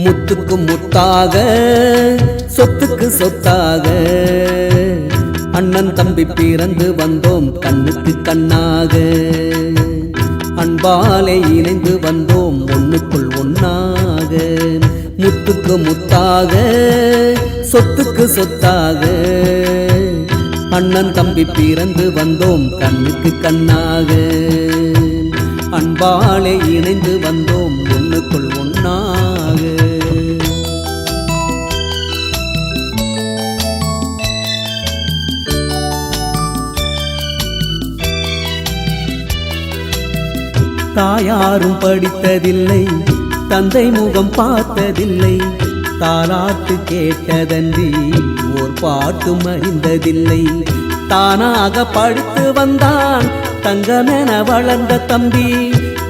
முத்துக்கு முத்தாக சொத்துக்கு சொத்தாக அண்ணன் தம்பி பிறந்து வந்தோம் கண்ணுக்கு கண்ணாக அன்பாலே இணைந்து வந்தோம் ஒண்ணுக்குள் ஒண்ணாக முத்துக்கு முத்தாக சொத்துக்கு சொத்தாக அண்ணன் தம்பி பிறந்து வந்தோம் கண்ணுக்கு கண்ணாக அன்பாலே இணைந்து வந்தோம் ஒண்ணுக்குள் ஒண்ணாக தாயாரும் படித்ததில்லை தந்தை முகம் பார்த்ததில்லை தாலாட்டு கேட்டதன்றி ஓர் பாட்டும் அறிந்ததில்லை தானாக படித்து வந்தான் தங்கமென வளர்ந்த தம்பி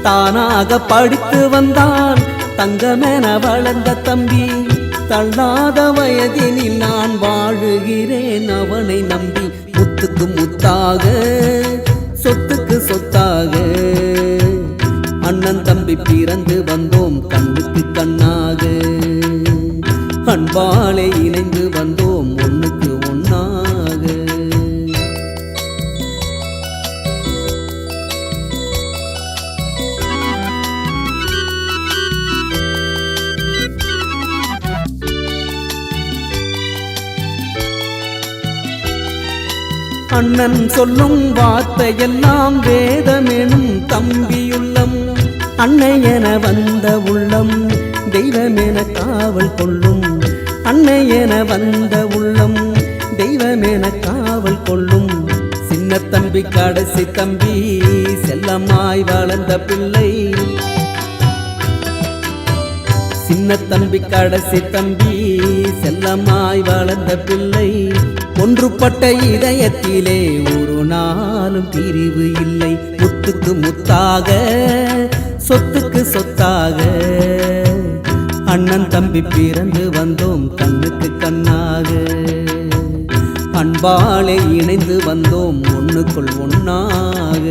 தானாக படித்து வந்தான் தங்கமென வளர்ந்த தம்பி தள்ளாத வயதினில் நான் வாழுகிறேன் அவனை நம்பி முத்துக்கு முத்தாக சொத்துக்கு சொத்தாக அண்ணன் தம்பி பிறந்து வந்தோம் கண்ணுக்கு கண்ணாக அன்பாலே இணைந்து வந்தோம் ஒண்ணுக்கு ஒண்ணாக அண்ணன் சொல்லும் வார்த்தையெல்லாம் வேதமெனும் தம்பியுள்ளம் அன்னை என வந்த உள்ளம் தெய்வமென காவல் கொள்ளும் அன்னை என வந்த உள்ளம் தெய்வமென காவல் கொள்ளும் சின்ன தம்பி கடைசி தம்பி செல்லமாய் வளர்ந்த பிள்ளை சின்ன தம்பி கடைசி தம்பி செல்லமாய் வளர்ந்த பிள்ளை ஒன்றுபட்ட இதயத்திலே ஒரு நாளும் பிரிவு இல்லை முத்துக்கு முத்தாக சொத்துக்கு சொத்தாக அண்ணன் தம்பி பிறந்து வந்தோம் கண்ணுக்கு கண்ணாக அன்பாலே இணைந்து வந்தோம் ஒண்ணுக்குள் ஒண்ணாக